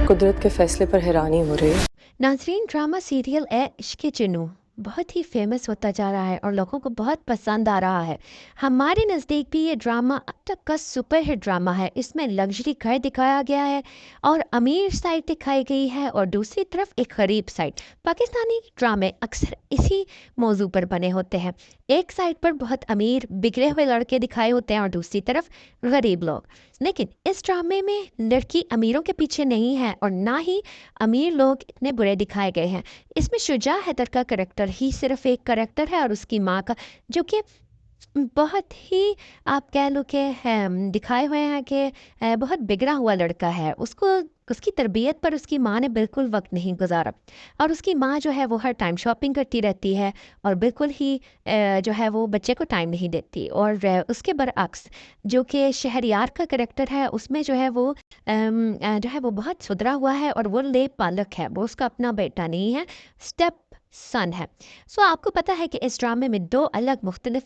कुदरत के फैसले पर हैरानी हो रही है। नाजरीन, ड्रामा सीरियल ए इश्क चुनू बहुत ही फेमस होता जा रहा है और लोगों को बहुत पसंद आ रहा है। हमारे नज़दीक भी ये ड्रामा अब तक का सुपर हिट ड्रामा है। इसमें लग्जरी घर दिखाया गया है और अमीर साइड दिखाई गई है और दूसरी तरफ एक गरीब साइड। पाकिस्तानी ड्रामे अक्सर इसी मौजू पर बने होते हैं। एक साइड पर बहुत अमीर बिगड़े हुए लड़के दिखाए होते हैं और दूसरी तरफ गरीब लोग। लेकिन इस ड्रामे में लड़की अमीरों के पीछे नहीं है और ना ही अमीर लोग इतने बुरे दिखाए गए हैं। इसमें शुजा हैदर का करैक्टर ही सिर्फ एक करैक्टर है और उसकी माँ का, जो कि बहुत ही आप कह लो कि दिखाए हुए हैं कि बहुत बिगड़ा हुआ लड़का है। उसको उसकी तरबियत पर उसकी माँ ने बिल्कुल वक्त नहीं गुजारा और उसकी माँ जो है वो हर टाइम शॉपिंग करती रहती है और बिल्कुल ही जो है वो बच्चे को टाइम नहीं देती। और उसके बरअक्स जो कि शहरयार का करैक्टर है, उसमें जो है वो जो है वो बहुत सुधरा हुआ है और वो लेप पालक है, वो उसका अपना बेटा नहीं है, स्टेप सन है। सो आपको पता है कि इस ड्रामे में दो अलग मुख्तलिफ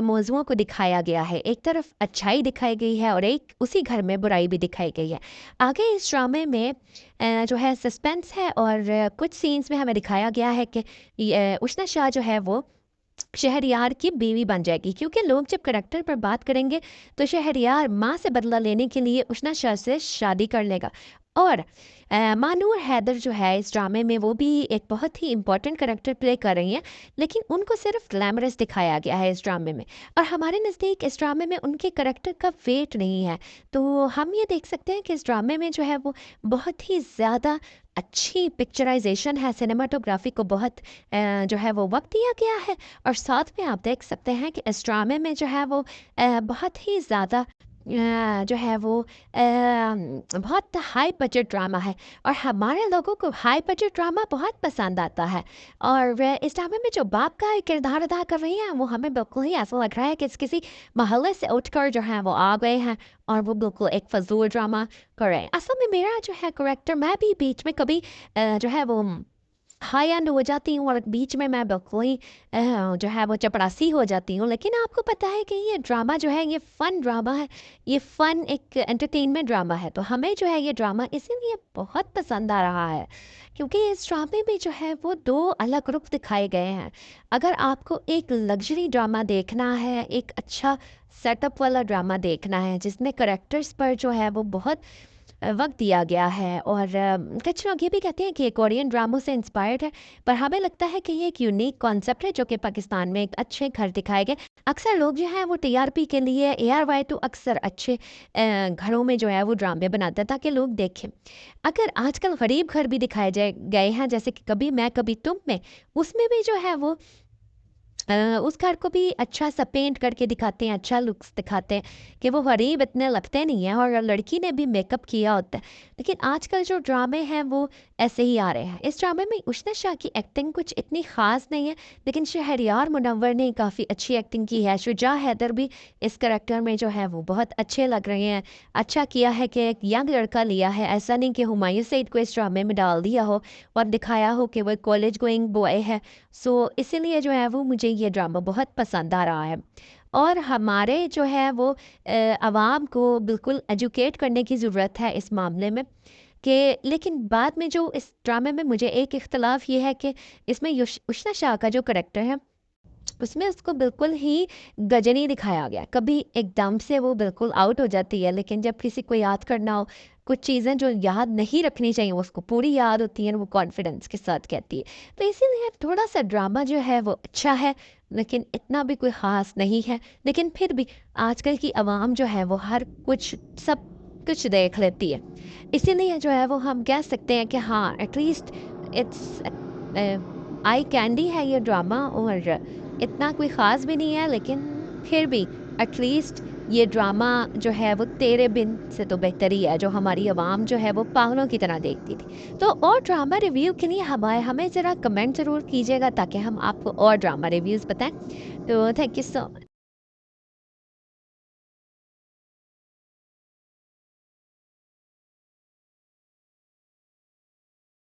मौज़ुओं को दिखाया गया है। एक तरफ अच्छाई दिखाई गई है और एक उसी घर में बुराई भी दिखाई गई है। आगे इस ड्रामे में जो है सस्पेंस है और कुछ सीन्स में हमें दिखाया गया है कि उष्णा शाह जो है वो शहरयार की बीवी बन जाएगी, क्योंकि लोग जब करैक्टर पर बात करेंगे तो शहरयार माँ से बदला लेने के लिए उष्णा शाह से शादी कर लेगा। और मानूर हैदर जो है इस ड्रामे में वो भी एक बहुत ही इंपॉर्टेंट करैक्टर प्ले कर रही हैं, लेकिन उनको सिर्फ ग्लैमरस दिखाया गया है इस ड्रामे में। और हमारे नज़दीक इस ड्रामे में उनके करैक्टर का वेट नहीं है। तो हम ये देख सकते हैं कि इस ड्रामे में जो है वो बहुत ही ज़्यादा अच्छी पिक्चराइजेशन है, सिनेमाटोग्राफी को बहुत जो है वो वक्त दिया गया है। और साथ में आप देख सकते हैं कि इस ड्रामे में जो है वो बहुत ही ज़्यादा जो है वो बहुत हाई बजट ड्रामा है और हमारे लोगों को हाई बजट ड्रामा बहुत पसंद आता है। और इस ड्रामे में जो बाप का किरदार अदा कर रही हैं वो हमें बिल्कुल ही ऐसा लग रहा है कि किसी महल्ले से उठकर जो है वो आ गए हैं और वो बिल्कुल एक फजूल ड्रामा कर रहे हैं। असल में मेरा जो है करेक्टर, मैं भी बीच में कभी जो है वो हाई एंड हो जाती हूँ और बीच में मैं बिल्कुल ही जो है वो चपड़ासी हो जाती हूँ। लेकिन आपको पता है कि ये ड्रामा जो है ये फ़न ड्रामा है, ये फ़न एक एंटरटेनमेंट ड्रामा है। तो हमें जो है ये ड्रामा इसीलिए बहुत पसंद आ रहा है क्योंकि इस ड्रामे में जो है वो दो अलग रुख दिखाए गए हैं। अगर आपको एक लग्जरी ड्रामा देखना है, एक अच्छा सेटअप वाला ड्रामा देखना है जिसमें करेक्टर्स पर जो है वो बहुत वक्त दिया गया है, और कुछ लोग ये भी कहते हैं कि ये कोरियन ड्रामों से इंस्पायर्ड है, पर हमें लगता है कि ये एक यूनिक कॉन्सेप्ट है जो कि पाकिस्तान में एक अच्छे घर दिखाए गए। अक्सर लोग जो हैं वो टीआरपी के लिए एआरवाई तो अक्सर अच्छे घरों में जो है वो ड्रामे बनाते हैं ताकि लोग देखें। अगर आजकल गरीब घर भी दिखाए जाए गए हैं जैसे कि कभी मैं कभी तुम में, उसमें भी जो है वो उस घर को भी अच्छा सा पेंट करके दिखाते हैं, अच्छा लुक्स दिखाते हैं कि वो गरीब इतने लगते नहीं हैं और लड़की ने भी मेकअप किया होता है। लेकिन आजकल जो ड्रामे हैं वो ऐसे ही आ रहे हैं। इस ड्रामे में उष्णा शाह की एक्टिंग कुछ इतनी ख़ास नहीं है, लेकिन शहरयार मुनव्वर ने काफ़ी अच्छी एक्टिंग की है। शुजा हैदर भी इस करैक्टर में जो है वो बहुत अच्छे लग रहे हैं। अच्छा किया है कि एक यंग लड़का लिया है, ऐसा नहीं कि हुमायूं सईद को इस ड्रामे में डाल दिया हो और दिखाया हो कि वो कॉलेज गोइंग बॉय है। सो इसीलिए जो है वो मुझे ये ड्रामा बहुत पसंद आ रहा है। और हमारे जो है वो आवाम को बिल्कुल एजुकेट करने की ज़रूरत है इस मामले में कि, लेकिन बाद में जो इस ड्रामे में मुझे एक इख्तलाफ ये है कि इसमें उष्णा शाह का जो करेक्टर है उसमें उसको बिल्कुल ही गजनी दिखाया गया। कभी एकदम से वो बिल्कुल आउट हो जाती है, लेकिन जब किसी को याद करना हो, कुछ चीज़ें जो याद नहीं रखनी चाहिए उसको पूरी याद होती हैं, वो कॉन्फिडेंस के साथ कहती है। तो इसीलिए थोड़ा सा ड्रामा जो है वो अच्छा है, लेकिन इतना भी कोई ख़ास नहीं है। लेकिन फिर भी आजकल की आवाम जो है वो हर कुछ सब कुछ देख लेती है, इसीलिए जो है वो हम कह सकते हैं कि हाँ एटलीस्ट इट्स आई कैंडी है ये ड्रामा, और इतना कोई ख़ास भी नहीं है, लेकिन फिर भी एटलीस्ट ये ड्रामा जो है वो तेरे बिन से तो बेहतर ही है, जो हमारी आवाम जो है वो पागलों की तरह देखती थी। तो और ड्रामा रिव्यू के लिए हमें ज़रा कमेंट ज़रूर कीजिएगा ताकि हम आपको और ड्रामा रिव्यूज़ बताएं। तो थैंक यू सो मच।